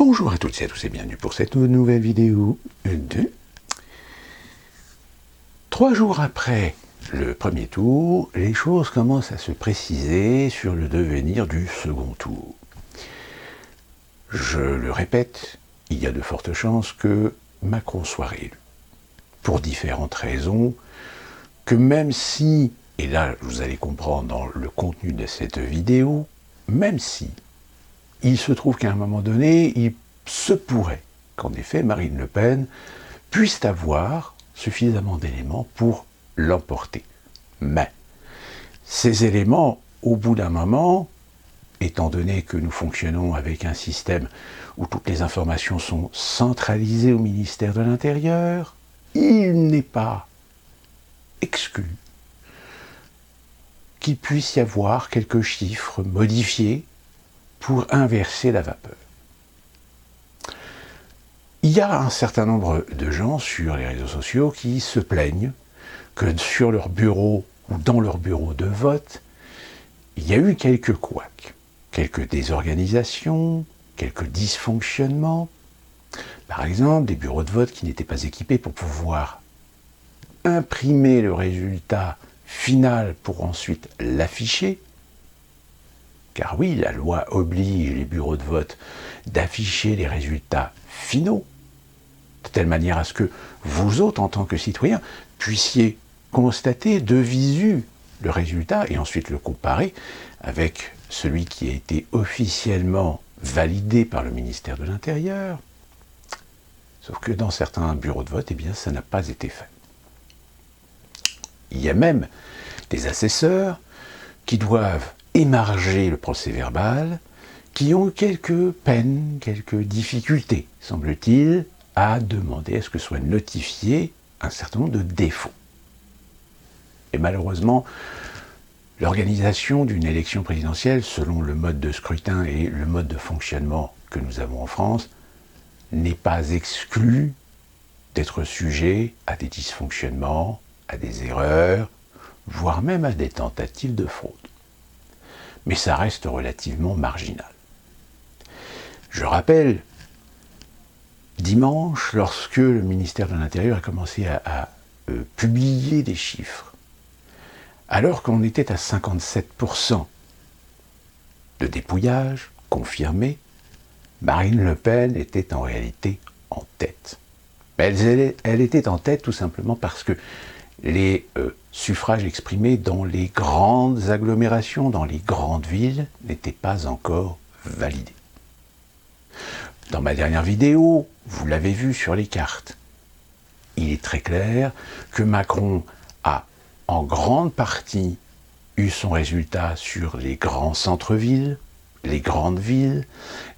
Bonjour à toutes et à tous et bienvenue pour cette nouvelle vidéo de 3 jours après le premier tour, les choses commencent à se préciser sur le devenir du second tour. Je le répète, il y a de fortes chances que Macron soit réélu. Pour différentes raisons, que même si, et là vous allez comprendre dans le contenu de cette vidéo, même si il se trouve qu'à un moment donné, il se pourrait qu'en effet Marine Le Pen puisse avoir suffisamment d'éléments pour l'emporter. Mais ces éléments, au bout d'un moment, étant donné que nous fonctionnons avec un système où toutes les informations sont centralisées au ministère de l'Intérieur, il n'est pas exclu qu'il puisse y avoir quelques chiffres modifiés pour inverser la vapeur. Il y a un certain nombre de gens sur les réseaux sociaux qui se plaignent que sur leur bureau ou dans leur bureau de vote, il y a eu quelques couacs, quelques désorganisations, quelques dysfonctionnements. Par exemple, des bureaux de vote qui n'étaient pas équipés pour pouvoir imprimer le résultat final pour ensuite l'afficher. Car oui, la loi oblige les bureaux de vote d'afficher les résultats finaux, de telle manière à ce que vous autres, en tant que citoyens, puissiez constater de visu le résultat et ensuite le comparer avec celui qui a été officiellement validé par le ministère de l'Intérieur. Sauf que dans certains bureaux de vote, eh bien, ça n'a pas été fait. Il y a même des assesseurs qui doivent émarger le procès-verbal, qui ont quelques peines, quelques difficultés, semble-t-il, à demander à ce que soit notifié un certain nombre de défauts. Et malheureusement, l'organisation d'une élection présidentielle, selon le mode de scrutin et le mode de fonctionnement que nous avons en France, n'est pas exclue d'être sujet à des dysfonctionnements, à des erreurs, voire même à des tentatives de fraude. Mais ça reste relativement marginal. Je rappelle, dimanche, lorsque le ministère de l'Intérieur a commencé à publier des chiffres, alors qu'on était à 57% de dépouillage confirmé, Marine Le Pen était en réalité en tête. Elle était en tête tout simplement parce que les suffrages exprimés dans les grandes agglomérations, dans les grandes villes, n'étaient pas encore validés. Dans ma dernière vidéo, vous l'avez vu sur les cartes, il est très clair que Macron a en grande partie eu son résultat sur les grands centres-villes, les grandes villes,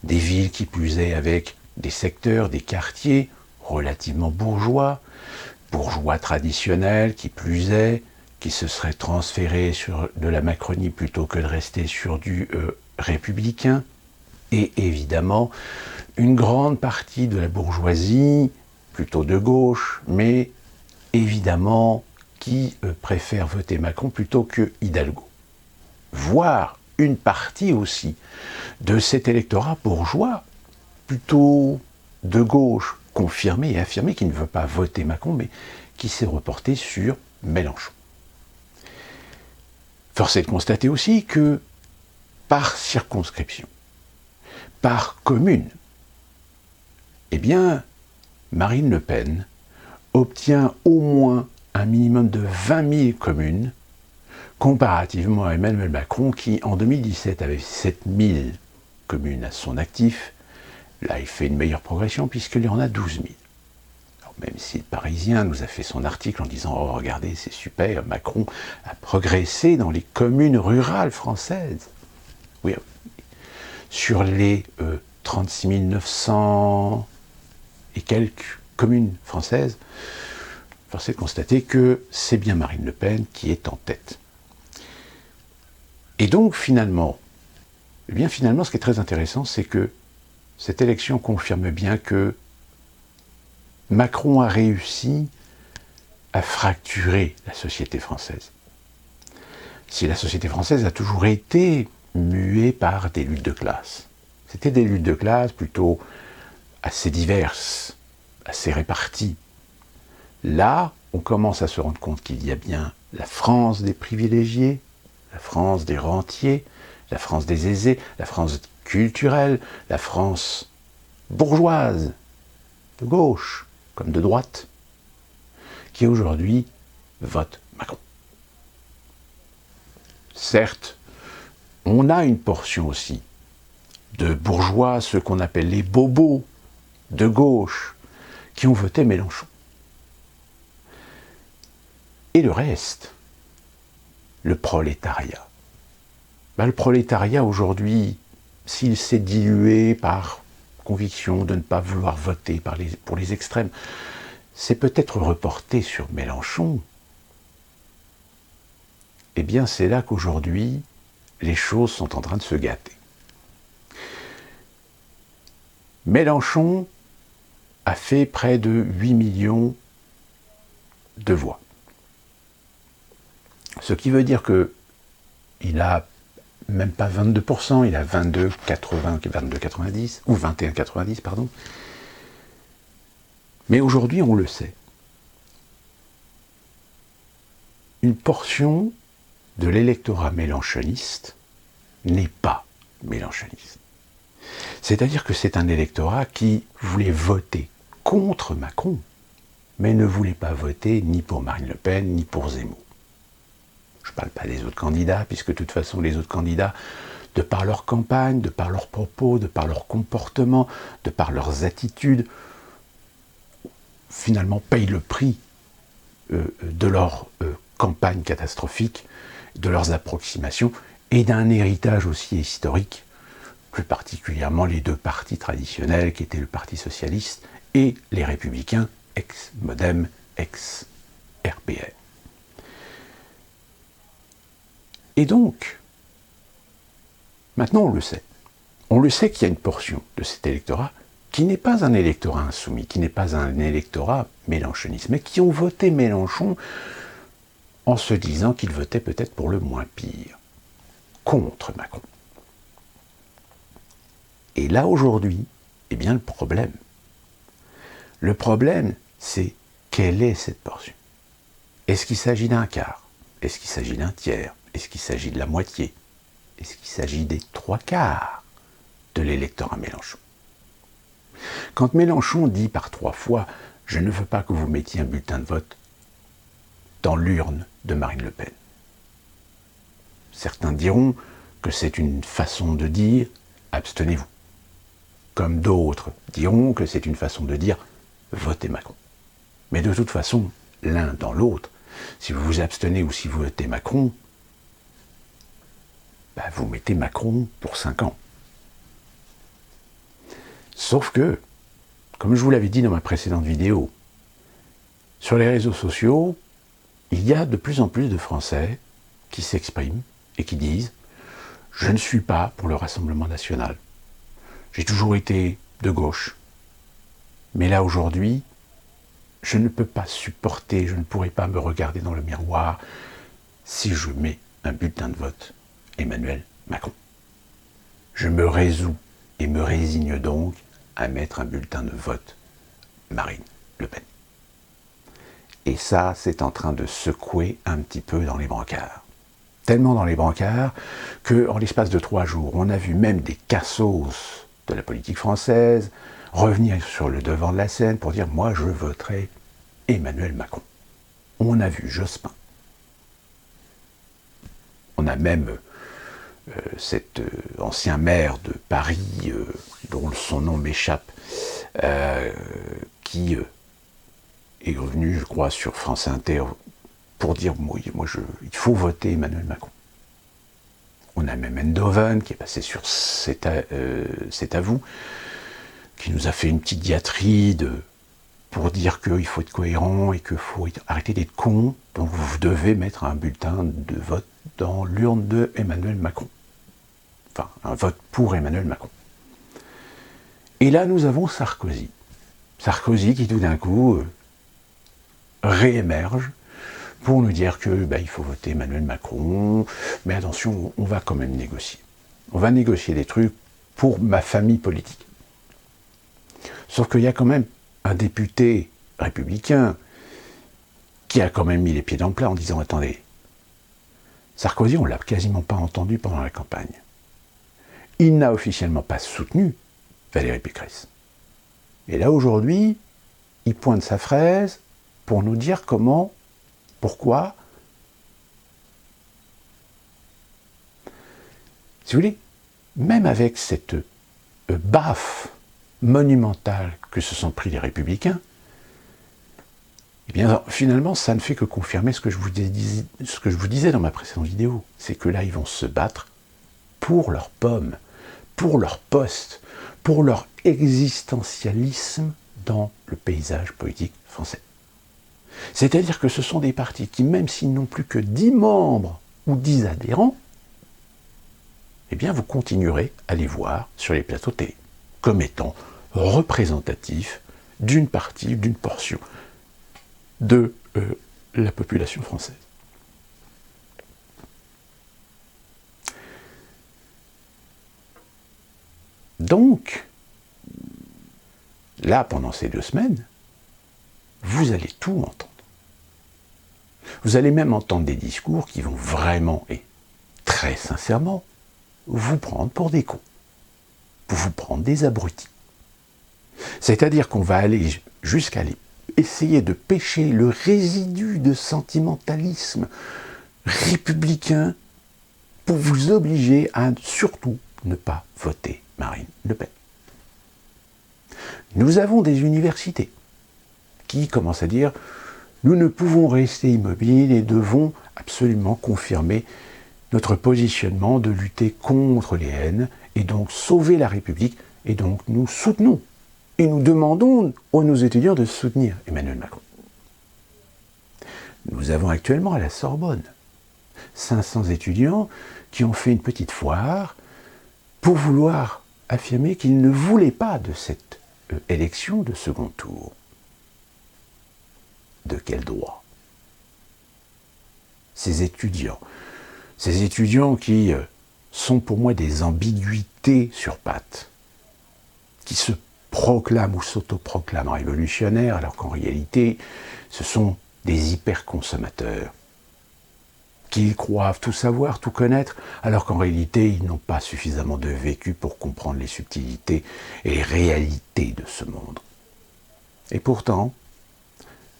des villes qui plus est avec des secteurs, des quartiers relativement bourgeois traditionnels qui plus est, qui se seraient transférés sur de la Macronie plutôt que de rester sur du républicain, et évidemment une grande partie de la bourgeoisie, plutôt de gauche, mais évidemment qui préfère voter Macron plutôt que Hidalgo. Voire une partie aussi de cet électorat bourgeois, plutôt de gauche, confirmé et affirmé, qui ne veut pas voter Macron, mais qui s'est reporté sur Mélenchon. Force est de constater aussi que, par circonscription, par commune, eh bien, Marine Le Pen obtient au moins un minimum de 20 000 communes, comparativement à Emmanuel Macron, qui, en 2017, avait 7 000 communes à son actif. Là, il fait une meilleure progression puisqu'il y en a 12 000. Alors, même si le Parisien nous a fait son article en disant « Oh, regardez, c'est super, Macron a progressé dans les communes rurales françaises. » Oui, sur les 36 900 et quelques communes françaises, force est de constater que c'est bien Marine Le Pen qui est en tête. Et donc, finalement, ce qui est très intéressant, c'est que cette élection confirme bien que Macron a réussi à fracturer la société française. Si la société française a toujours été muée par des luttes de classe, c'était des luttes de classe plutôt assez diverses, assez réparties. Là, on commence à se rendre compte qu'il y a bien la France des privilégiés, la France des rentiers, la France des aisés, la France culturelle, la France bourgeoise, de gauche comme de droite, qui aujourd'hui vote Macron. Certes, on a une portion aussi de bourgeois, ceux qu'on appelle les bobos de gauche, qui ont voté Mélenchon. Et le reste, le prolétariat. Le prolétariat aujourd'hui, s'il s'est dilué par conviction de ne pas vouloir voter pour les extrêmes, c'est peut-être reporté sur Mélenchon. Eh bien, c'est là qu'aujourd'hui, les choses sont en train de se gâter. Mélenchon a fait près de 8 millions de voix. Ce qui veut dire qu'il a même pas 22%, il a 22,90 ou 21,90, pardon. Mais aujourd'hui, on le sait. Une portion de l'électorat mélenchoniste n'est pas mélenchoniste. C'est-à-dire que c'est un électorat qui voulait voter contre Macron, mais ne voulait pas voter ni pour Marine Le Pen, ni pour Zemmour. Je ne parle pas des autres candidats, puisque de toute façon, les autres candidats, de par leur campagne, de par leurs propos, de par leur comportement, de par leurs attitudes, finalement payent le prix de leur campagne catastrophique, de leurs approximations, et d'un héritage aussi historique, plus particulièrement les deux partis traditionnels, qui étaient le Parti socialiste et les Républicains, ex-Modem, ex-RPR. Et donc, maintenant on le sait. On le sait qu'il y a une portion de cet électorat qui n'est pas un électorat insoumis, qui n'est pas un électorat mélenchoniste, mais qui ont voté Mélenchon en se disant qu'ils votaient peut-être pour le moins pire, contre Macron. Et là aujourd'hui, eh bien le problème, c'est quelle est cette portion? Est-ce qu'il s'agit d'un quart? Est-ce qu'il s'agit d'un tiers? Est-ce qu'il s'agit de la moitié? Est-ce qu'il s'agit des 3/4 de l'électorat Mélenchon? Quand Mélenchon dit par 3 fois « Je ne veux pas que vous mettiez un bulletin de vote dans l'urne de Marine Le Pen », certains diront que c'est une façon de dire « Abstenez-vous », comme d'autres diront que c'est une façon de dire « Votez Macron ». Mais de toute façon, l'un dans l'autre, si vous vous abstenez ou si vous votez Macron, vous mettez Macron pour 5 ans. Sauf que, comme je vous l'avais dit dans ma précédente vidéo, sur les réseaux sociaux, il y a de plus en plus de Français qui s'expriment et qui disent « Je ne suis pas pour le Rassemblement national. J'ai toujours été de gauche. Mais là, aujourd'hui, je ne peux pas supporter, je ne pourrai pas me regarder dans le miroir si je mets un bulletin de vote Emmanuel Macron. Je me résous et me résigne donc à mettre un bulletin de vote Marine Le Pen. » Et ça, c'est en train de secouer un petit peu dans les brancards. Tellement dans les brancards qu'en l'espace de 3 jours, on a vu même des cassos de la politique française revenir sur le devant de la scène pour dire « Moi, je voterai Emmanuel Macron ». On a vu Jospin. On a même cet ancien maire de Paris, dont son nom m'échappe, qui est revenu, je crois, sur France Inter pour dire il faut voter Emmanuel Macron. On a même Endoven qui est passé sur C'est à vous, qui nous a fait une petite diatribe pour dire qu'il faut être cohérent et qu'il faut arrêter d'être con, donc vous devez mettre un bulletin de vote dans l'urne de Emmanuel Macron. Enfin, un vote pour Emmanuel Macron. Et là, nous avons Sarkozy. Sarkozy qui, tout d'un coup, réémerge pour nous dire que il faut voter Emmanuel Macron, mais attention, on va quand même négocier. On va négocier des trucs pour ma famille politique. Sauf qu'il y a quand même un député républicain qui a quand même mis les pieds dans le plat en disant « Attendez, Sarkozy, on ne l'a quasiment pas entendu pendant la campagne. Il n'a officiellement pas soutenu Valérie Pécresse. Et là, aujourd'hui, il pointe sa fraise pour nous dire comment, pourquoi. Si vous voulez, même avec cette baffe monumentale que se sont pris les Républicains, eh bien, finalement, ça ne fait que confirmer ce que je vous disais dans ma précédente vidéo. C'est que là, ils vont se battre pour leurs pommes, pour leur poste, pour leur existentialisme dans le paysage politique français. C'est-à-dire que ce sont des partis qui, même s'ils n'ont plus que 10 membres ou 10 adhérents, eh bien, vous continuerez à les voir sur les plateaux télé, comme étant représentatifs d'une partie, d'une portion de la population française. Donc, là, pendant ces 2 semaines, vous allez tout entendre. Vous allez même entendre des discours qui vont vraiment, et très sincèrement, vous prendre pour des cons, pour vous prendre des abrutis. C'est-à-dire qu'on va aller jusqu'à essayer de pêcher le résidu de sentimentalisme républicain pour vous obliger à surtout ne pas voter Marine Le Pen. Nous avons des universités qui commencent à dire « Nous ne pouvons rester immobiles et devons absolument confirmer notre positionnement de lutter contre les haines et donc sauver la République, et donc nous soutenons et nous demandons à nos étudiants de soutenir Emmanuel Macron. » Nous avons actuellement à la Sorbonne 500 étudiants qui ont fait une petite foire pour vouloir affirmer qu'ils ne voulaient pas de cette élection de second tour. De quel droit? Ces étudiants qui sont pour moi des ambiguïtés sur pattes, qui se proclament ou s'autoproclament révolutionnaires, alors qu'en réalité, ce sont des hyperconsommateurs, qui croient tout savoir, tout connaître, alors qu'en réalité, ils n'ont pas suffisamment de vécu pour comprendre les subtilités et les réalités de ce monde. Et pourtant,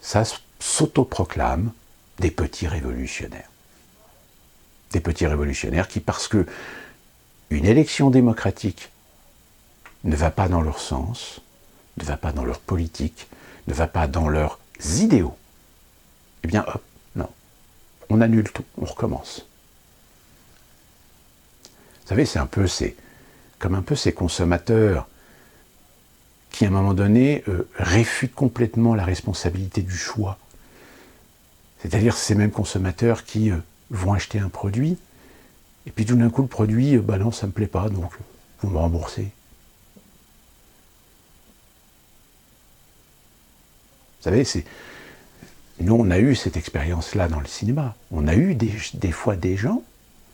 ça s'autoproclame des petits révolutionnaires. Des petits révolutionnaires qui, parce que une élection démocratique ne va pas dans leur sens, ne va pas dans leur politique, ne va pas dans leurs idéaux, eh bien hop, non, on annule tout, on recommence. Vous savez, c'est comme un peu ces consommateurs qui, à un moment donné, réfutent complètement la responsabilité du choix. C'est-à-dire ces mêmes consommateurs qui vont acheter un produit, et puis tout d'un coup, le produit, non, ça ne me plaît pas, donc vous me remboursez. Vous savez, nous, on a eu cette expérience-là dans le cinéma. On a eu des fois des gens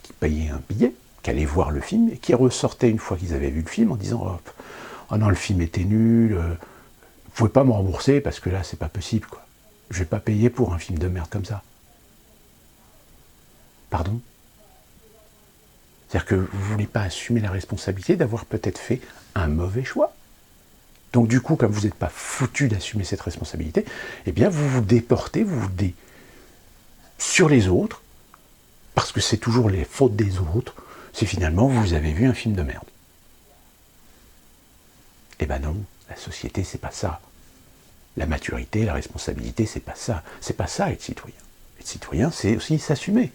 qui payaient un billet, qui allaient voir le film, et qui ressortaient une fois qu'ils avaient vu le film en disant « Oh non, le film était nul, vous pouvez pas me rembourser parce que là, c'est pas possible, quoi. Je vais pas payer pour un film de merde comme ça. » Pardon? C'est-à-dire que vous voulez pas assumer la responsabilité d'avoir peut-être fait un mauvais choix. Donc du coup, comme vous n'êtes pas foutu d'assumer cette responsabilité, eh bien vous vous déportez, sur les autres, parce que c'est toujours les fautes des autres, si finalement vous avez vu un film de merde. Eh ben non, la société, c'est pas ça. La maturité, la responsabilité, c'est pas ça. C'est pas ça être citoyen. Être citoyen, c'est aussi s'assumer.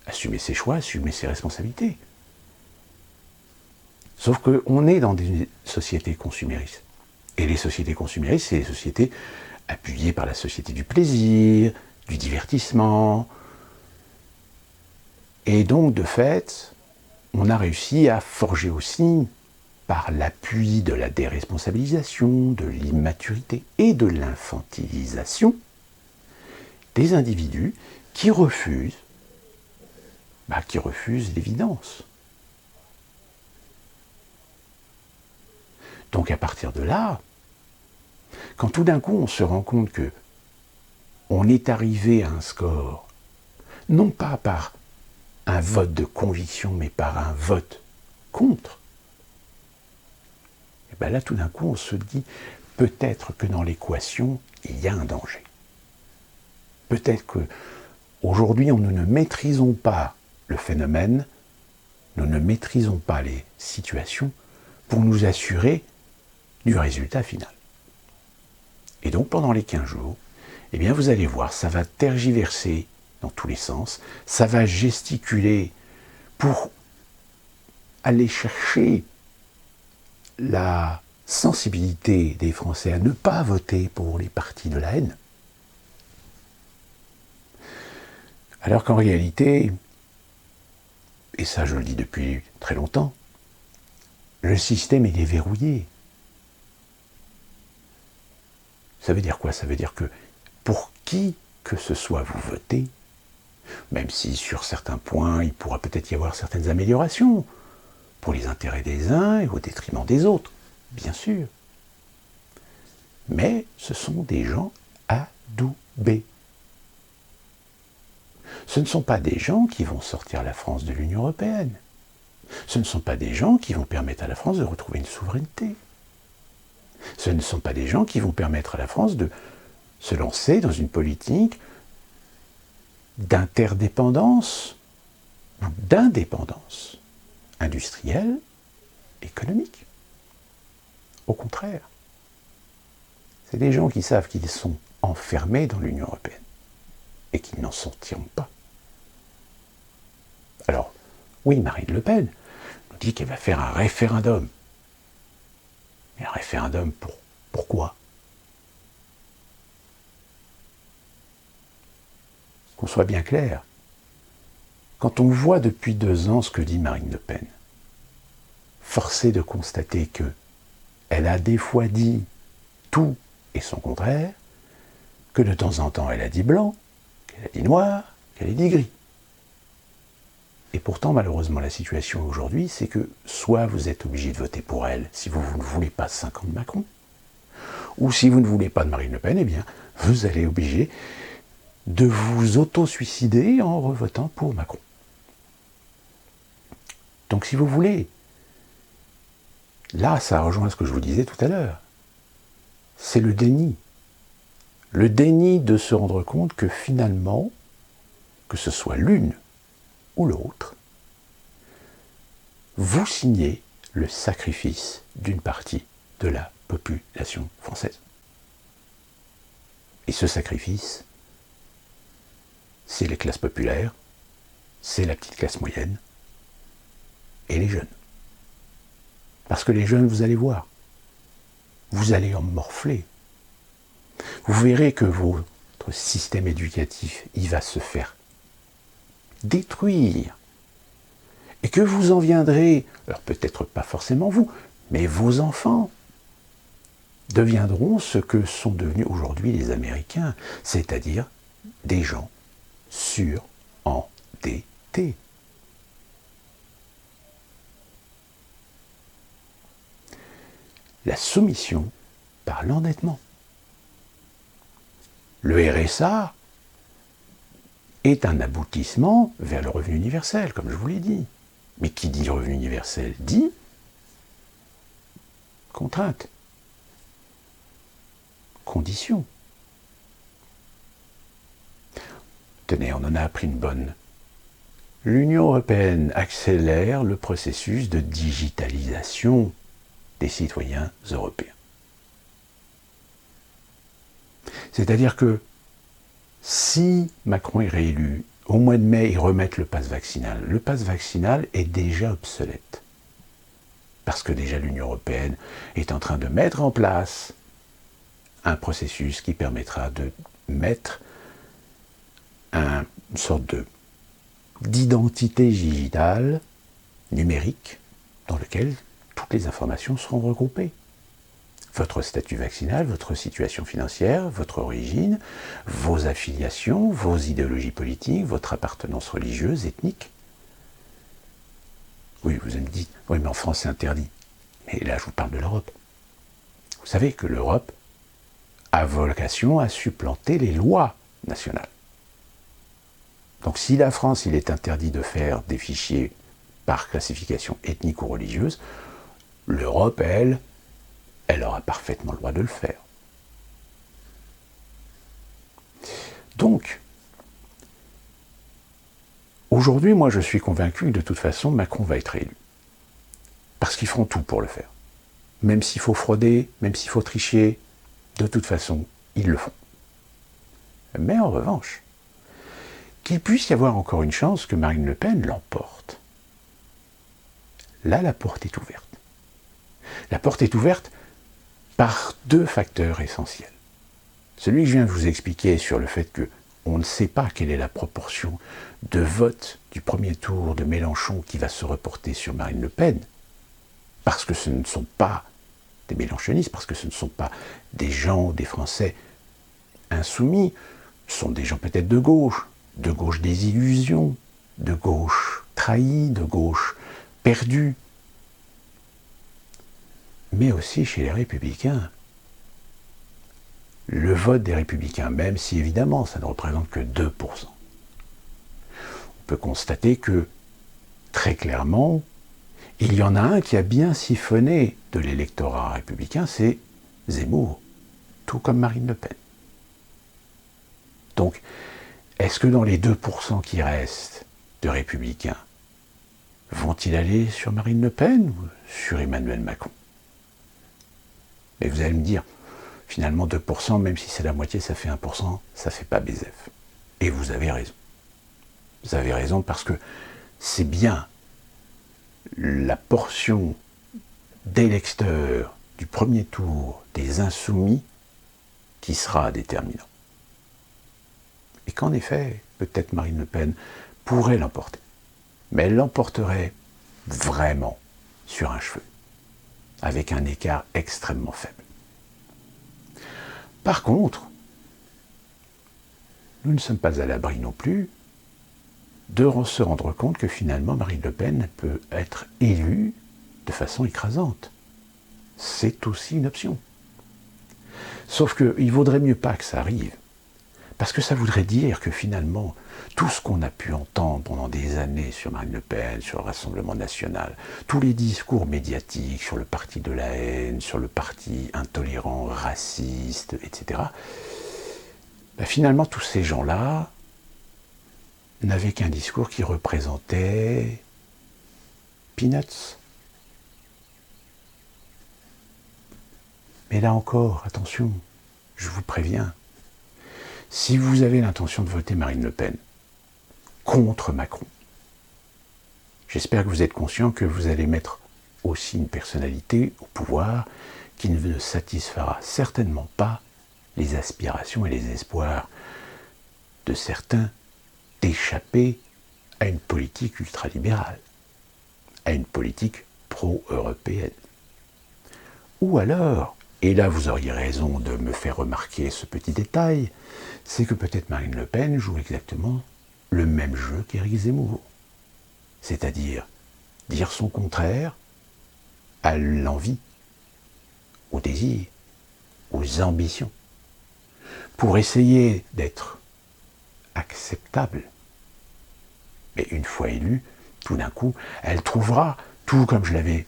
Assumer ses choix, assumer ses responsabilités. Sauf qu'on est dans des sociétés consuméristes. Et les sociétés consuméristes, c'est les sociétés appuyées par la société du plaisir, du divertissement. Et donc, de fait, on a réussi à forger aussi, par l'appui de la déresponsabilisation, de l'immaturité et de l'infantilisation, des individus qui refusent l'évidence. Donc à partir de là, Quand tout d'un coup on se rend compte que on est arrivé à un score, non pas par un vote de conviction, mais par un vote contre, et bien là tout d'un coup on se dit peut-être que dans l'équation il y a un danger. Peut-être que aujourd'hui nous ne maîtrisons pas le phénomène, nous ne maîtrisons pas les situations pour nous assurer du résultat final. Et donc pendant les 15 jours, eh bien vous allez voir, ça va tergiverser dans tous les sens, ça va gesticuler pour aller chercher la sensibilité des Français à ne pas voter pour les partis de la haine. Alors qu'en réalité, et ça je le dis depuis très longtemps, le système il est verrouillé. Ça veut dire quoi? Ça veut dire que pour qui que ce soit vous votez, même si sur certains points il pourra peut-être y avoir certaines améliorations, pour les intérêts des uns et au détriment des autres, bien sûr. Mais ce sont des gens adoubés. Ce ne sont pas des gens qui vont sortir la France de l'Union européenne. Ce ne sont pas des gens qui vont permettre à la France de retrouver une souveraineté. Ce ne sont pas des gens qui vont permettre à la France de se lancer dans une politique d'interdépendance ou d'indépendance industrielle, économique. Au contraire, c'est des gens qui savent qu'ils sont enfermés dans l'Union européenne et qu'ils n'en sortiront pas. Alors, oui, Marine Le Pen nous dit qu'elle va faire un référendum. Mais un référendum pourquoi? Qu'on soit bien clair, quand on voit depuis 2 ans ce que dit Marine Le Pen, force est de constater que elle a des fois dit tout et son contraire, que de temps en temps elle a dit blanc, qu'elle a dit noir, qu'elle a dit gris. Et pourtant, malheureusement, la situation aujourd'hui, c'est que soit vous êtes obligé de voter pour elle si vous ne voulez pas 5 ans de Macron, ou si vous ne voulez pas de Marine Le Pen, eh bien, vous allez obligé de vous auto-suicider en revotant pour Macron. Donc si vous voulez, là, ça rejoint ce que je vous disais tout à l'heure, c'est le déni. Le déni de se rendre compte que finalement, que ce soit l'une ou l'autre, vous signez le sacrifice d'une partie de la population française. Et ce sacrifice, c'est les classes populaires, c'est la petite classe moyenne et les jeunes. Parce que les jeunes, vous allez voir, vous allez en morfler. Vous verrez que votre système éducatif, il va se faire détruire. Et que vous en viendrez, alors peut-être pas forcément vous, mais vos enfants deviendront ce que sont devenus aujourd'hui les Américains, c'est-à-dire des gens surendettés. La soumission par l'endettement. Le RSA est un aboutissement vers le revenu universel, comme je vous l'ai dit. Mais qui dit revenu universel dit contrainte, condition. Tenez, on en a appris une bonne. L'Union européenne accélère le processus de digitalisation des citoyens européens. C'est-à-dire que si Macron est réélu, au mois de mai, ils remettent le pass vaccinal. Le pass vaccinal est déjà obsolète. Parce que déjà l'Union européenne est en train de mettre en place un processus qui permettra de mettre une sorte d'identité digitale, numérique, dans lequel toutes les informations seront regroupées. Votre statut vaccinal, votre situation financière, votre origine, vos affiliations, vos idéologies politiques, votre appartenance religieuse, ethnique. Oui, vous me dites, oui, mais en France c'est interdit. Mais là, je vous parle de l'Europe. Vous savez que l'Europe, a vocation à supplanter les lois nationales. Donc si la France, il est interdit de faire des fichiers par classification ethnique ou religieuse, l'Europe, elle aura parfaitement le droit de le faire. Donc, aujourd'hui, moi, je suis convaincu que de toute façon, Macron va être élu. Parce qu'ils feront tout pour le faire. Même s'il faut frauder, même s'il faut tricher, de toute façon, ils le font. Mais en revanche, qu'il puisse y avoir encore une chance que Marine Le Pen l'emporte. Là, la porte est ouverte. La porte est ouverte par deux facteurs essentiels. Celui que je viens de vous expliquer sur le fait qu'on ne sait pas quelle est la proportion de vote du premier tour de Mélenchon qui va se reporter sur Marine Le Pen, parce que ce ne sont pas des mélenchonistes, parce que ce ne sont pas des gens, des Français insoumis, ce sont des gens peut-être de gauche des illusions, de gauche trahie, de gauche perdue, mais aussi chez les Républicains. Le vote des Républicains, même si évidemment ça ne représente que 2%, on peut constater que, très clairement, il y en a un qui a bien siphonné de l'électorat républicain, c'est Zemmour, tout comme Marine Le Pen. Donc, est-ce que dans les 2% qui restent de Républicains, vont-ils aller sur Marine Le Pen ou sur Emmanuel Macron? Mais vous allez me dire, finalement 2%, même si c'est la moitié, ça fait 1%, ça ne fait pas BZF. Et vous avez raison. Vous avez raison parce que c'est bien la portion d'électeurs du premier tour des insoumis qui sera déterminant. Et qu'en effet, peut-être Marine Le Pen pourrait l'emporter. Mais elle l'emporterait vraiment sur un cheveu, avec un écart extrêmement faible. Par contre, nous ne sommes pas à l'abri non plus de se rendre compte que finalement Marine Le Pen peut être élue de façon écrasante. C'est aussi une option. Sauf qu'il ne vaudrait mieux pas que ça arrive. Parce que ça voudrait dire que finalement, tout ce qu'on a pu entendre pendant des années sur Marine Le Pen, sur le Rassemblement national, tous les discours médiatiques sur le parti de la haine, sur le parti intolérant, raciste, etc., finalement, tous ces gens-là n'avaient qu'un discours qui représentait peanuts. Mais là encore, attention, je vous préviens, si vous avez l'intention de voter Marine Le Pen contre Macron, j'espère que vous êtes conscient que vous allez mettre aussi une personnalité au pouvoir qui ne satisfera certainement pas les aspirations et les espoirs de certains d'échapper à une politique ultralibérale, à une politique pro-européenne. Ou alors, et là vous auriez raison de me faire remarquer ce petit détail, c'est que peut-être Marine Le Pen joue exactement le même jeu qu'Éric Zemmour. C'est-à-dire dire son contraire à l'envie, au désir, aux ambitions, pour essayer d'être acceptable. Mais une fois élue, tout d'un coup, elle trouvera, tout comme je l'avais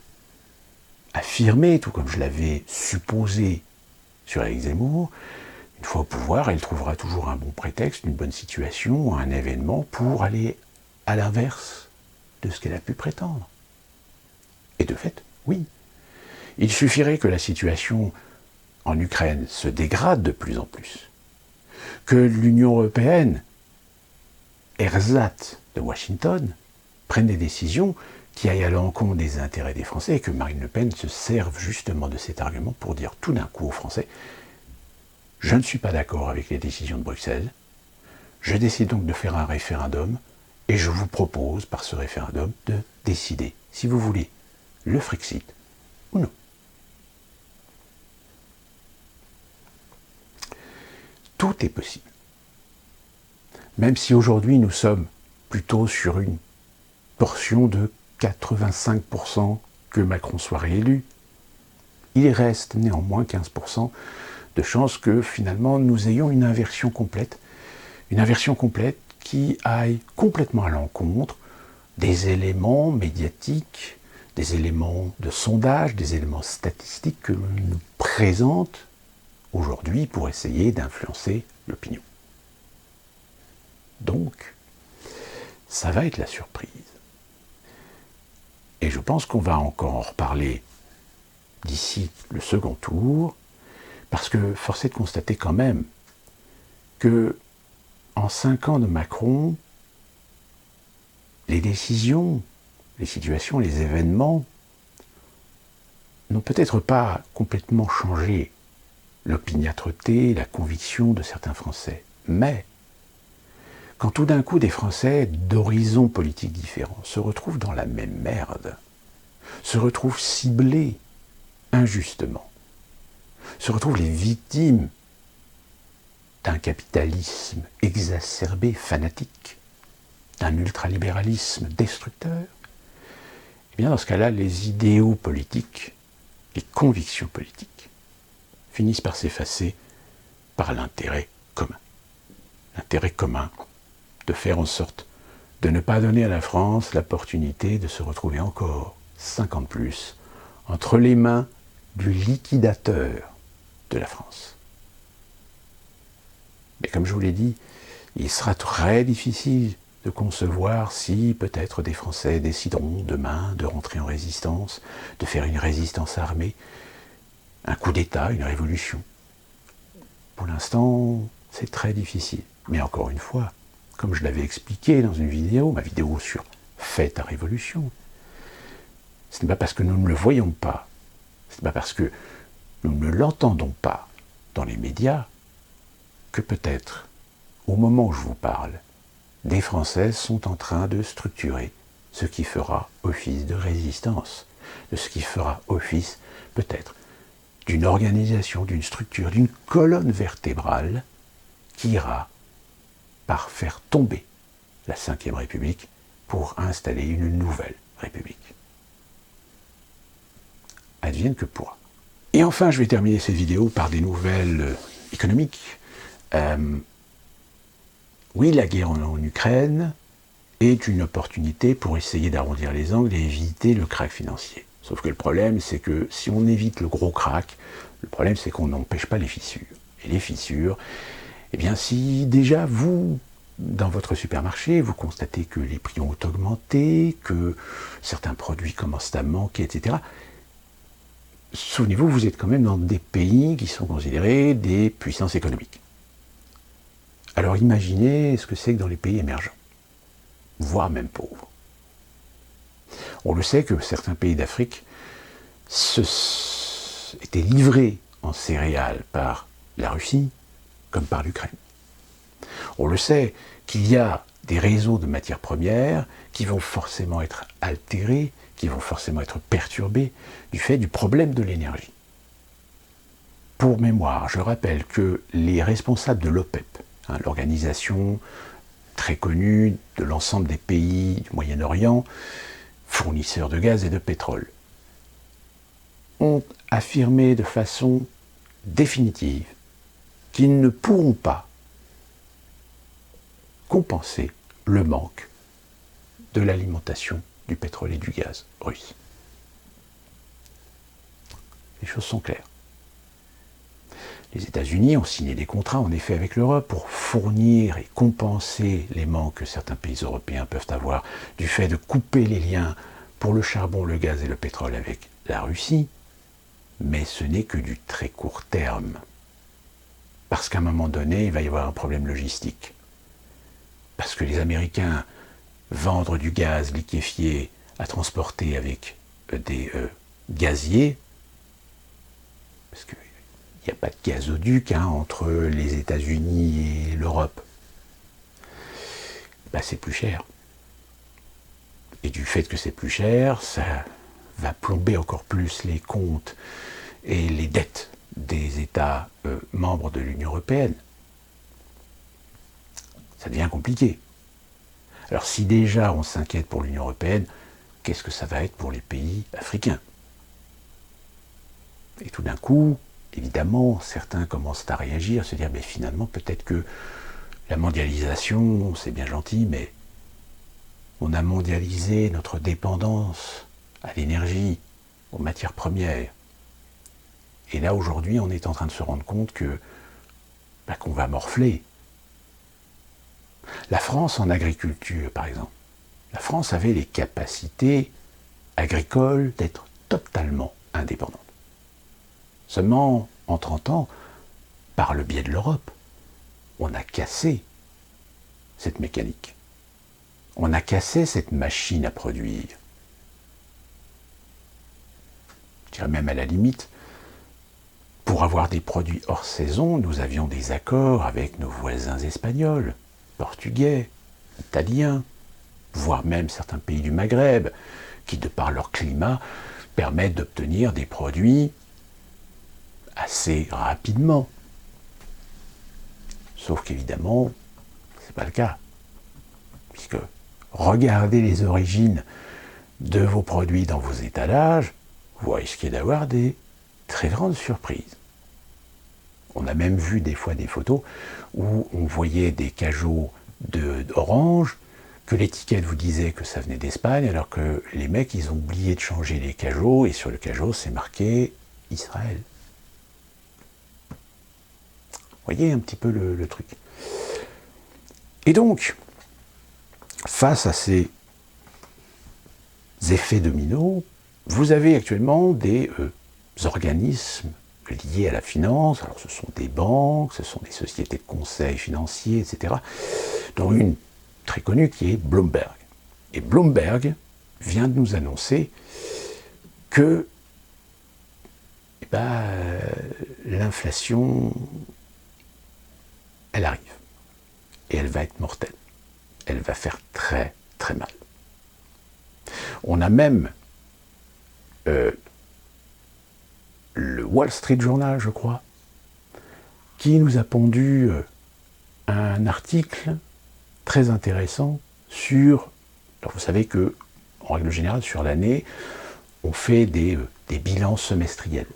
affirmé, tout comme je l'avais supposé sur Éric Zemmour, une fois au pouvoir, elle trouvera toujours un bon prétexte, une bonne situation, un événement pour aller à l'inverse de ce qu'elle a pu prétendre. Et de fait, oui. Il suffirait que la situation en Ukraine se dégrade de plus en plus, que l'Union européenne, ersatz de Washington, prenne des décisions qui aillent à l'encontre des intérêts des Français et que Marine Le Pen se serve justement de cet argument pour dire tout d'un coup aux Français « Je ne suis pas d'accord avec les décisions de Bruxelles, je décide donc de faire un référendum et je vous propose par ce référendum de décider si vous voulez le Frexit ou non. » Tout est possible. Même si aujourd'hui nous sommes plutôt sur une portion de 85% que Macron soit réélu, il reste néanmoins 15% de chances que finalement nous ayons une inversion complète qui aille complètement à l'encontre des éléments médiatiques, des éléments de sondage, des éléments statistiques que l'on nous présente aujourd'hui pour essayer d'influencer l'opinion. Donc, ça va être la surprise. Et je pense qu'on va encore en reparler d'ici le second tour, parce que force est de constater quand même que en 5 ans de Macron, les décisions, les situations, les événements n'ont peut-être pas complètement changé l'opiniâtreté, la conviction de certains Français. Mais quand tout d'un coup des Français d'horizons politiques différents se retrouvent dans la même merde, se retrouvent ciblés injustement, se retrouvent les victimes d'un capitalisme exacerbé, fanatique, d'un ultralibéralisme destructeur, eh bien dans ce cas-là, les idéaux politiques, les convictions politiques, finissent par s'effacer par l'intérêt commun. L'intérêt commun de faire en sorte de ne pas donner à la France l'opportunité de se retrouver encore 5 ans de plus entre les mains du liquidateur de la France. Mais comme je vous l'ai dit, il sera très difficile de concevoir si peut-être des Français décideront demain de rentrer en résistance, de faire une résistance armée, un coup d'État, une révolution. Pour l'instant, c'est très difficile. Mais encore une fois, comme je l'avais expliqué dans une vidéo, ma vidéo sur « Fais ta révolution », ce n'est pas parce que nous ne le voyons pas, ce n'est pas parce que nous ne l'entendons pas dans les médias que peut-être, au moment où je vous parle, des Français sont en train de structurer ce qui fera office de résistance, de ce qui fera office peut-être d'une organisation, d'une structure, d'une colonne vertébrale qui ira par faire tomber la Ve République pour installer une nouvelle République. Advienne que pourra. Et enfin, je vais terminer cette vidéo par des nouvelles économiques. Oui, la guerre en Ukraine est une opportunité pour essayer d'arrondir les angles et éviter le krach financier. Sauf que le problème, c'est que si on évite le gros krach, le problème, c'est qu'on n'empêche pas les fissures. Et les fissures, eh bien, si déjà vous, dans votre supermarché, vous constatez que les prix ont augmenté, que certains produits commencent à manquer, etc., souvenez-vous, vous êtes quand même dans des pays qui sont considérés des puissances économiques. Alors imaginez ce que c'est que dans les pays émergents, voire même pauvres. On le sait que certains pays d'Afrique étaient livrés en céréales par la Russie comme par l'Ukraine. On le sait qu'il y a des réseaux de matières premières qui vont forcément être altérés, qui vont forcément être perturbés du fait du problème de l'énergie. Pour mémoire, je rappelle que les responsables de l'OPEP, l'organisation très connue de l'ensemble des pays du Moyen-Orient, fournisseurs de gaz et de pétrole, ont affirmé de façon définitive qu'ils ne pourront pas compenser le manque de l'alimentation du pétrole et du gaz russe. Les choses sont claires. Les États-Unis ont signé des contrats, en effet, avec l'Europe pour fournir et compenser les manques que certains pays européens peuvent avoir du fait de couper les liens pour le charbon, le gaz et le pétrole avec la Russie. Mais ce n'est que du très court terme. Parce qu'à un moment donné, il va y avoir un problème logistique. Parce que les Américains vendent du gaz liquéfié à transporter avec des gaziers, parce qu'il n'y a pas de gazoduc entre les États-Unis et l'Europe, c'est plus cher. Et du fait que c'est plus cher, ça va plomber encore plus les comptes et les dettes des États membres de l'Union européenne. Ça devient compliqué. Alors si déjà on s'inquiète pour l'Union européenne, qu'est-ce que ça va être pour les pays africains? Et tout d'un coup, évidemment, certains commencent à réagir, se dire, mais finalement, peut-être que la mondialisation, c'est bien gentil, mais on a mondialisé notre dépendance à l'énergie, aux matières premières. Et là, aujourd'hui, on est en train de se rendre compte qu'on va morfler. La France en agriculture, par exemple, la France avait les capacités agricoles d'être totalement indépendante. Seulement, en 30 ans, par le biais de l'Europe, on a cassé cette mécanique. On a cassé cette machine à produire. Je dirais même à la limite, pour avoir des produits hors saison, nous avions des accords avec nos voisins espagnols, portugais, italiens, voire même certains pays du Maghreb, qui, de par leur climat, permettent d'obtenir des produits assez rapidement. Sauf qu'évidemment, ce n'est pas le cas. Puisque regardez les origines de vos produits dans vos étalages, vous risquez d'avoir des très grandes surprises. On a même vu des fois des photos où on voyait des cajots d'orange, que l'étiquette vous disait que ça venait d'Espagne, alors que les mecs, ils ont oublié de changer les cajots, et sur le cajot, c'est marqué Israël. Vous voyez un petit peu le truc. Et donc, face à ces effets dominos, vous avez actuellement des organismes liés à la finance. Alors ce sont des banques, ce sont des sociétés de conseil financiers, etc. dont une très connue qui est Bloomberg. Et Bloomberg vient de nous annoncer que l'inflation, elle arrive. Et elle va être mortelle. Elle va faire très très mal. On a même le Wall Street Journal, je crois, qui nous a pondu un article très intéressant sur... Alors vous savez que, en règle générale, sur l'année, on fait des bilans semestriels.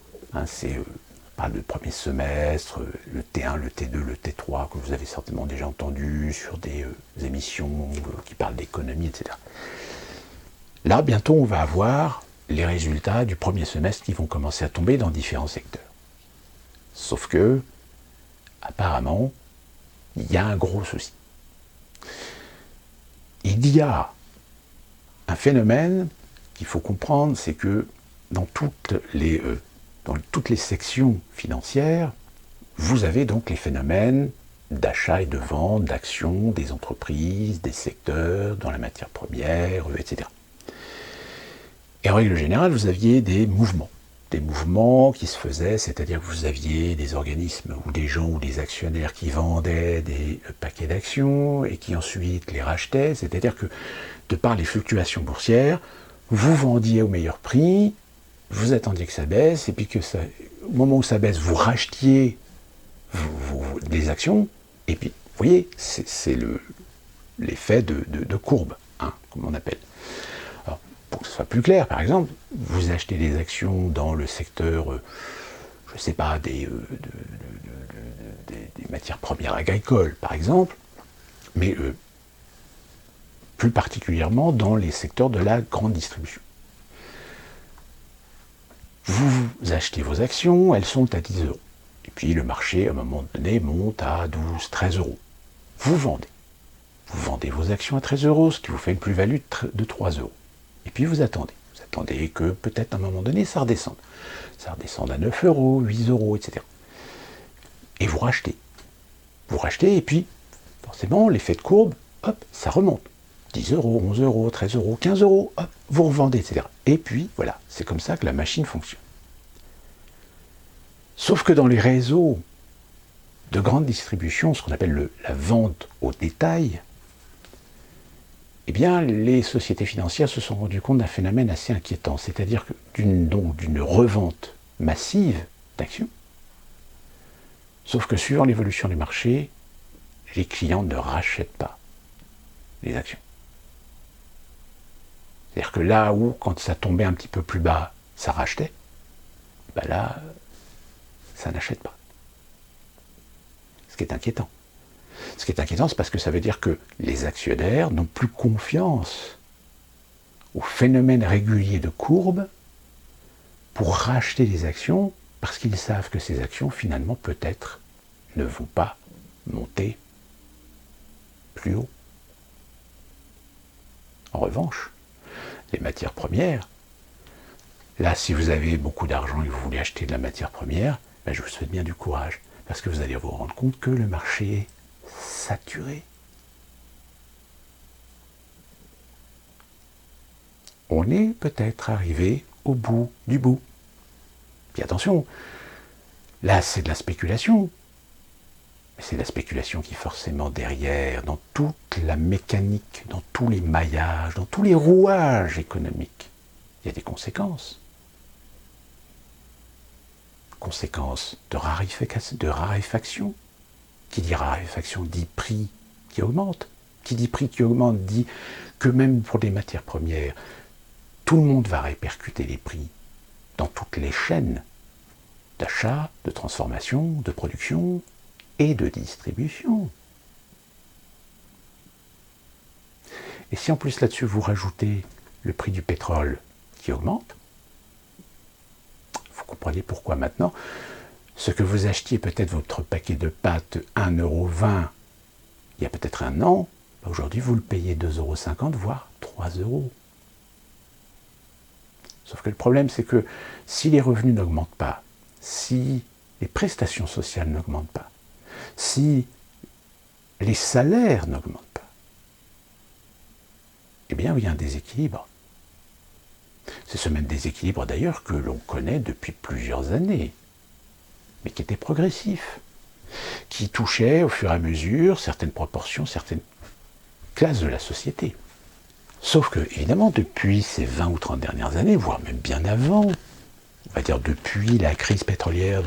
C'est le premier semestre, le T1, le T2, le T3, que vous avez certainement déjà entendu sur des émissions qui parlent d'économie, etc. Là, bientôt, on va avoir les résultats du premier semestre qui vont commencer à tomber dans différents secteurs. Sauf que, apparemment, il y a un gros souci. Il y a un phénomène qu'il faut comprendre, c'est que dans toutes les sections financières, vous avez donc les phénomènes d'achat et de vente d'actions des entreprises, des secteurs, dans la matière première, etc. Et en règle générale, vous aviez des mouvements qui se faisaient, c'est-à-dire que vous aviez des organismes ou des gens ou des actionnaires qui vendaient des paquets d'actions et qui ensuite les rachetaient, c'est-à-dire que de par les fluctuations boursières, vous vendiez au meilleur prix, vous attendiez que ça baisse, et puis au moment où ça baisse, vous rachetiez des actions, et puis, vous voyez, c'est l'effet de courbe, comme on appelle. Alors, pour que ce soit plus clair, par exemple, vous achetez des actions dans le secteur, je ne sais pas, des matières premières agricoles, par exemple, mais plus particulièrement dans les secteurs de la grande distribution. Vous achetez vos actions, elles sont à 10 €. Et puis le marché, à un moment donné, monte à 12, 13 €. Vous vendez. Vous vendez vos actions à 13 €, ce qui vous fait une plus-value de 3 €. Et puis vous attendez. Vous attendez que peut-être à un moment donné, ça redescende. Ça redescende à 9 €, 8 €, etc. Et vous rachetez. Vous rachetez, et puis, forcément, l'effet de courbe, hop, ça remonte. 10 €, 11 €, 13 €, 15 €, hop, vous revendez, etc. Et puis, voilà, c'est comme ça que la machine fonctionne. Sauf que dans les réseaux de grande distribution, ce qu'on appelle la vente au détail, eh bien, les sociétés financières se sont rendues compte d'un phénomène assez inquiétant, c'est-à-dire d'une revente massive d'actions, sauf que suivant l'évolution du marché, les clients ne rachètent pas les actions. C'est-à-dire que là où, quand ça tombait un petit peu plus bas, ça rachetait, là, ça n'achète pas. Ce qui est inquiétant. Ce qui est inquiétant, c'est parce que ça veut dire que les actionnaires n'ont plus confiance au phénomène régulier de courbe pour racheter des actions parce qu'ils savent que ces actions, finalement, peut-être, ne vont pas monter plus haut. En revanche, les matières premières, là, si vous avez beaucoup d'argent et que vous voulez acheter de la matière première, ben, je vous souhaite bien du courage, parce que vous allez vous rendre compte que le marché est saturé. On est peut-être arrivé au bout du bout. Puis attention, là c'est de la spéculation. Mais c'est de la spéculation qui forcément derrière, dans toute la mécanique, dans tous les maillages, dans tous les rouages économiques, il y a des conséquences. Conséquences de raréfaction. Qui dit raréfaction dit prix qui augmente. Qui dit prix qui augmente dit que même pour les matières premières, tout le monde va répercuter les prix dans toutes les chaînes d'achat, de transformation, de production et de distribution. Et si en plus là-dessus vous rajoutez le prix du pétrole qui augmente, vous comprenez pourquoi maintenant, ce que vous achetiez peut-être votre paquet de pâtes 1,20 € il y a peut-être un an, aujourd'hui vous le payez 2,50 €, voire 3 €. Sauf que le problème, c'est que si les revenus n'augmentent pas, si les prestations sociales n'augmentent pas, si les salaires n'augmentent pas, eh bien, il y a un déséquilibre. C'est ce même déséquilibre, d'ailleurs, que l'on connaît depuis plusieurs années, mais qui était progressif, qui touchait au fur et à mesure certaines proportions, certaines classes de la société. Sauf que, évidemment, depuis ces 20 ou 30 dernières années, voire même bien avant, on va dire depuis la crise pétrolière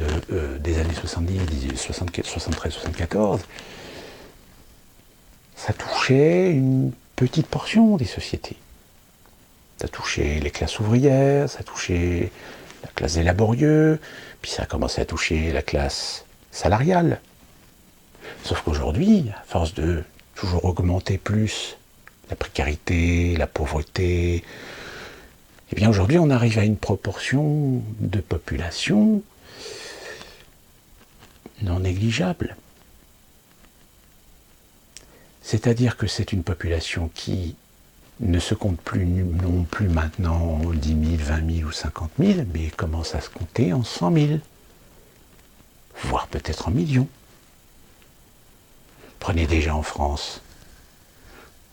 des années 70, 73-74, ça touchait une petite portion des sociétés. Ça touchait les classes ouvrières, ça touchait la classe des laborieux, puis ça a commencé à toucher la classe salariale. Sauf qu'aujourd'hui, à force de toujours augmenter plus la précarité, la pauvreté, eh bien aujourd'hui on arrive à une proportion de population non négligeable. C'est-à-dire que c'est une population qui ne se compte plus non plus maintenant 10 000, 20 000 ou 50 000, mais commence à se compter en 100 000, voire peut-être en millions. Prenez déjà en France.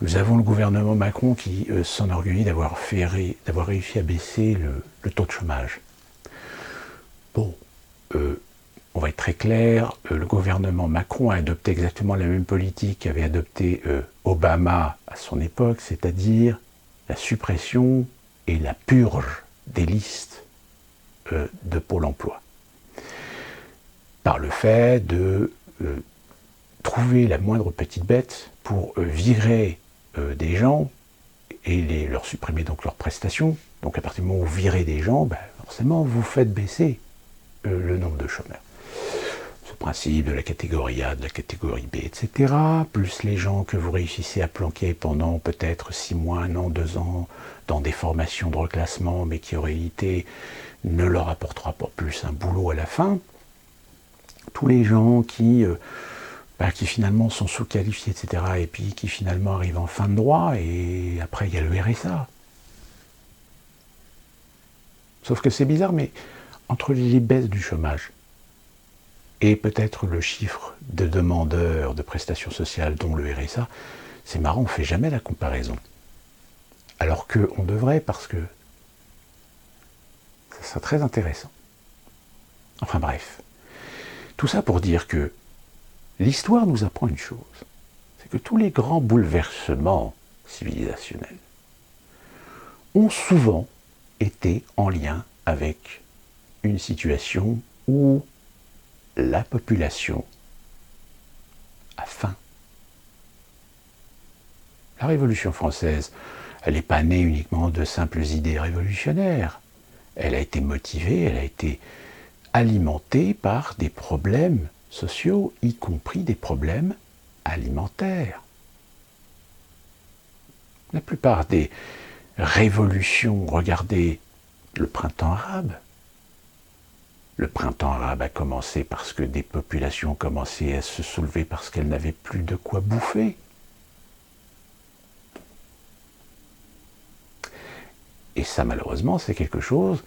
Nous avons le gouvernement Macron qui s'enorgueillit d'avoir réussi à baisser le taux de chômage. Bon, on va être très clair, le gouvernement Macron a adopté exactement la même politique qu'avait adopté Obama à son époque, c'est-à-dire la suppression et la purge des listes de Pôle emploi. Par le fait de trouver la moindre petite bête pour virer des gens et leur supprimer donc leurs prestations. Donc à partir du moment où vous virez des gens, forcément vous faites baisser le nombre de chômeurs. Ce principe de la catégorie A, de la catégorie B, etc., plus les gens que vous réussissez à planquer pendant peut-être 6 mois, 1 an, 2 ans, dans des formations de reclassement, mais qui en réalité ne leur apportera pas plus un boulot à la fin. Tous les gens qui finalement sont sous-qualifiés, etc., et puis qui finalement arrivent en fin de droit, et après il y a le RSA. Sauf que c'est bizarre, mais entre les baisses du chômage et peut-être le chiffre de demandeurs de prestations sociales, dont le RSA, c'est marrant, on ne fait jamais la comparaison. Alors qu'on devrait, parce que ça serait très intéressant. Enfin bref, tout ça pour dire que l'histoire nous apprend une chose, c'est que tous les grands bouleversements civilisationnels ont souvent été en lien avec une situation où la population a faim. La Révolution française, elle n'est pas née uniquement de simples idées révolutionnaires. Elle a été motivée, elle a été alimentés par des problèmes sociaux, y compris des problèmes alimentaires. La plupart des révolutions, regardez le printemps arabe. Le printemps arabe a commencé parce que des populations commençaient à se soulever parce qu'elles n'avaient plus de quoi bouffer. Et ça, malheureusement, c'est quelque chose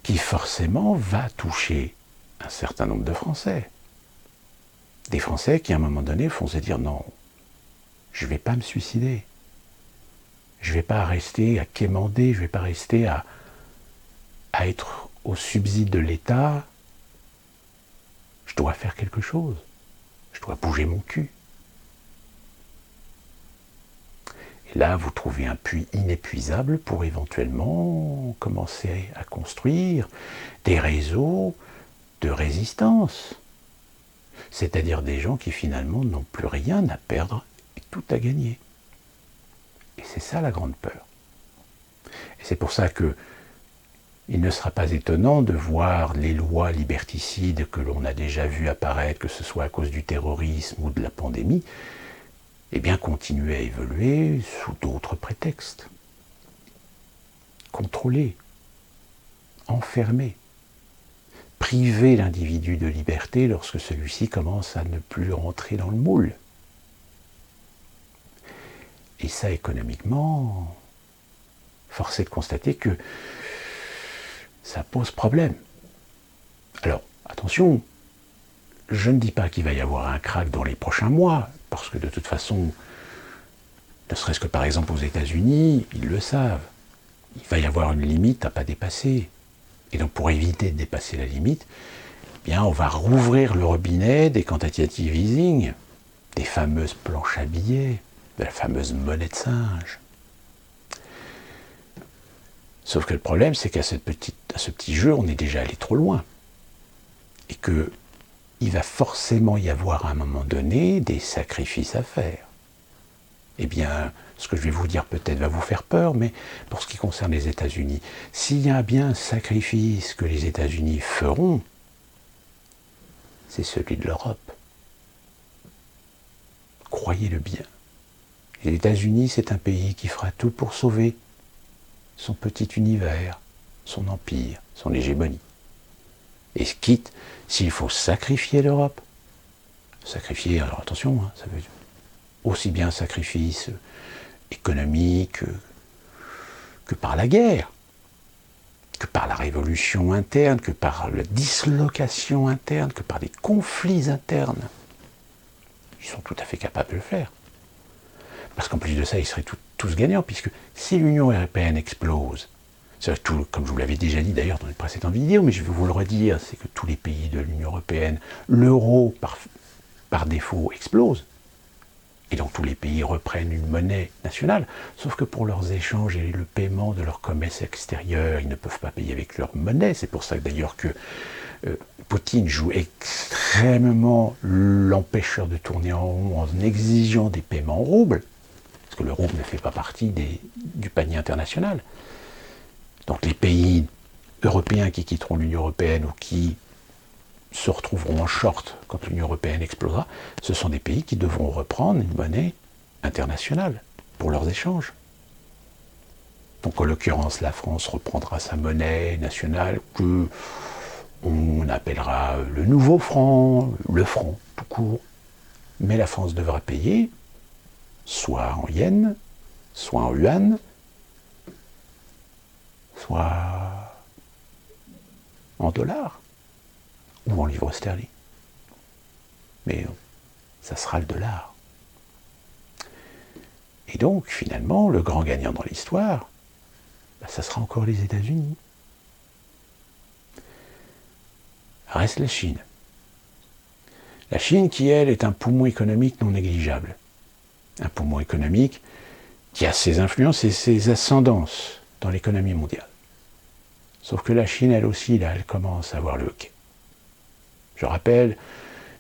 qui forcément va toucher un certain nombre de Français. Des Français qui, à un moment donné, vont se dire non, je ne vais pas me suicider. Je ne vais pas rester à quémander, je ne vais pas rester à être au subside de l'État. Je dois faire quelque chose. Je dois bouger mon cul. Et là, vous trouvez un puits inépuisable pour éventuellement commencer à construire des réseaux de résistance. C'est-à-dire des gens qui finalement n'ont plus rien à perdre et tout à gagner. Et c'est ça la grande peur. Et c'est pour ça que il ne sera pas étonnant de voir les lois liberticides que l'on a déjà vues apparaître, que ce soit à cause du terrorisme ou de la pandémie, eh bien continuer à évoluer sous d'autres prétextes. Contrôler, enfermer, priver l'individu de liberté lorsque celui-ci commence à ne plus rentrer dans le moule. Et ça, économiquement, force est de constater que ça pose problème. Alors, attention, je ne dis pas qu'il va y avoir un crack dans les prochains mois, parce que de toute façon, ne serait-ce que par exemple aux États-Unis, ils le savent, il va y avoir une limite à ne pas dépasser. Et donc pour éviter de dépasser la limite, eh bien, on va rouvrir le robinet des quantitative easing, des fameuses planches à billets, de la fameuse monnaie de singe. Sauf que le problème, c'est qu'à ce petit jeu, on est déjà allé trop loin. Et qu'il va forcément y avoir à un moment donné des sacrifices à faire. Eh bien, ce que je vais vous dire peut-être va vous faire peur, mais pour ce qui concerne les États-Unis, s'il y a bien un sacrifice que les États-Unis feront, c'est celui de l'Europe. Croyez-le bien. Les États-Unis, c'est un pays qui fera tout pour sauver son petit univers, son empire, son hégémonie. Et quitte, s'il faut sacrifier l'Europe, sacrifier, alors attention, hein, ça veut dire aussi bien un sacrifice économique que par la guerre, que par la révolution interne, que par la dislocation interne, que par des conflits internes. Ils sont tout à fait capables de le faire. Parce qu'en plus de ça, ils seraient tous gagnants, puisque si l'Union européenne explose, tout, comme je vous l'avais déjà dit d'ailleurs dans les précédentes vidéos, mais je vais vous le redire, c'est que tous les pays de l'Union européenne, l'euro par défaut explose, et donc tous les pays reprennent une monnaie nationale, sauf que pour leurs échanges et le paiement de leur commerce extérieur, ils ne peuvent pas payer avec leur monnaie. C'est pour ça d'ailleurs que Poutine joue extrêmement l'empêcheur de tourner en rond en exigeant des paiements en roubles, parce que le rouble ne fait pas partie du panier international. Donc les pays européens qui quitteront l'Union européenne ou qui se retrouveront en short quand l'Union européenne explosera, ce sont des pays qui devront reprendre une monnaie internationale pour leurs échanges. Donc en l'occurrence, la France reprendra sa monnaie nationale que on appellera le nouveau franc, le franc tout court. Mais la France devra payer soit en yens, soit en yuan, soit en dollars ou en livres sterling. Mais ça sera le dollar. Et donc, finalement, le grand gagnant dans l'histoire, ça sera encore les États-Unis. Reste la Chine. La Chine qui, elle, est un poumon économique non négligeable. Un poumon économique qui a ses influences et ses ascendances dans l'économie mondiale. Sauf que la Chine, elle aussi, là, elle commence à avoir le hoquet. Je rappelle,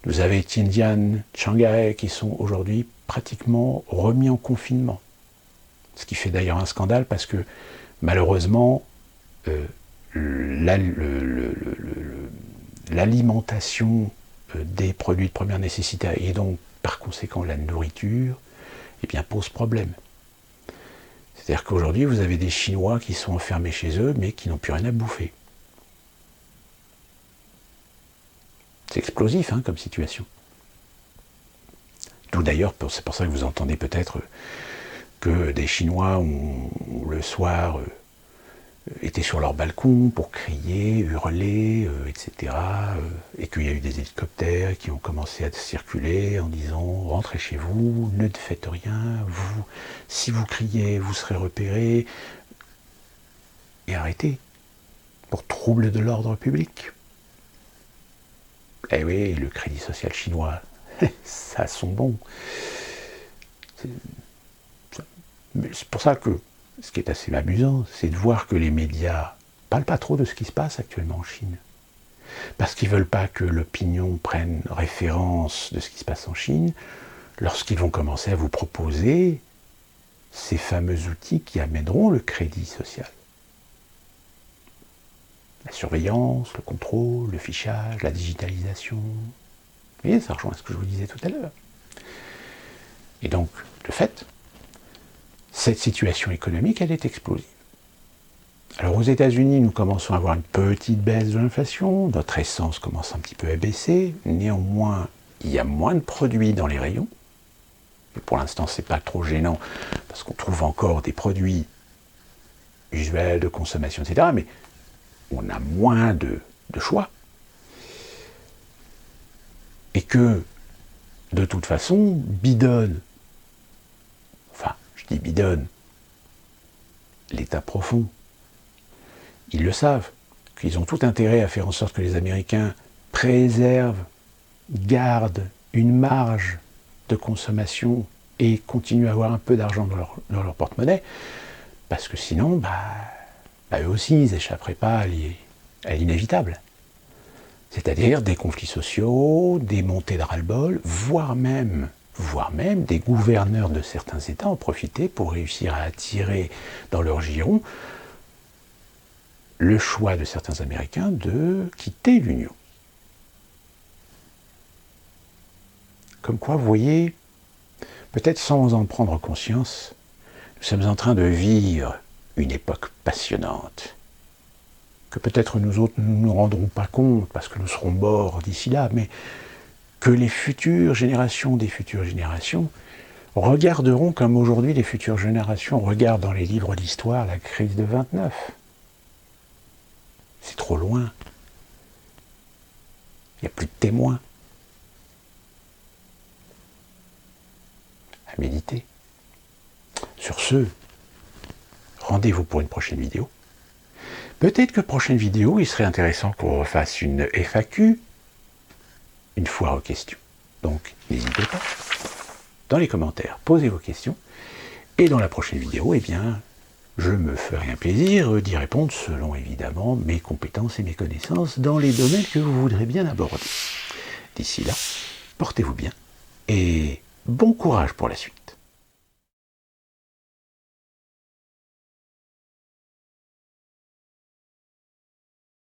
vous avez Tianjin, Shanghai, qui sont aujourd'hui pratiquement remis en confinement. Ce qui fait d'ailleurs un scandale parce que, malheureusement, l'alimentation des produits de première nécessité et donc par conséquent la nourriture, eh bien pose problème. C'est-à-dire qu'aujourd'hui vous avez des Chinois qui sont enfermés chez eux mais qui n'ont plus rien à bouffer. C'est explosif comme situation. D'où d'ailleurs, c'est pour ça que vous entendez peut-être que des Chinois ont le soir étaient sur leur balcon pour crier, hurler, etc. Et qu'il y a eu des hélicoptères qui ont commencé à circuler en disant « rentrez chez vous, ne faites rien, si vous criez, vous serez repérés. » Et arrêtez, pour trouble de l'ordre public. Eh oui, le crédit social chinois, ça sent bon. C'est pour ça que ce qui est assez amusant, c'est de voir que les médias ne parlent pas trop de ce qui se passe actuellement en Chine. Parce qu'ils ne veulent pas que l'opinion prenne référence de ce qui se passe en Chine lorsqu'ils vont commencer à vous proposer ces fameux outils qui amèneront le crédit social. La surveillance, le contrôle, le fichage, la digitalisation. Vous voyez, ça rejoint ce que je vous disais tout à l'heure. Et donc, de fait, cette situation économique, elle est explosive. Alors aux États-Unis, nous commençons à avoir une petite baisse de l'inflation, notre essence commence un petit peu à baisser, néanmoins, il y a moins de produits dans les rayons. Et pour l'instant, ce n'est pas trop gênant, parce qu'on trouve encore des produits usuels de consommation, etc., mais on a moins de choix. Et que, de toute façon, bidonne, enfin, je dis bidonne, l'État profond, ils le savent, qu'ils ont tout intérêt à faire en sorte que les Américains préservent, gardent une marge de consommation et continuent à avoir un peu d'argent dans leur porte-monnaie, parce que sinon, eux aussi, ils n'échapperaient pas à l'inévitable. C'est-à-dire des conflits sociaux, des montées de ras-le-bol, voire même des gouverneurs de certains États en profiter pour réussir à attirer dans leur giron le choix de certains Américains de quitter l'Union. Comme quoi, vous voyez, peut-être sans en prendre conscience, nous sommes en train de vivre une époque passionnante, que peut-être nous autres ne nous rendrons pas compte parce que nous serons morts d'ici là, mais que les futures générations des futures générations regarderont comme aujourd'hui les futures générations regardent dans les livres d'histoire la crise de 29. C'est trop loin. Il n'y a plus de témoins. À méditer. Sur ce, rendez-vous pour une prochaine vidéo. Peut-être que prochaine vidéo, il serait intéressant qu'on refasse une FAQ, une foire aux questions. Donc, n'hésitez pas. Dans les commentaires, posez vos questions. Et dans la prochaine vidéo, eh bien, je me ferai un plaisir d'y répondre selon, évidemment, mes compétences et mes connaissances dans les domaines que vous voudrez bien aborder. D'ici là, portez-vous bien et bon courage pour la suite.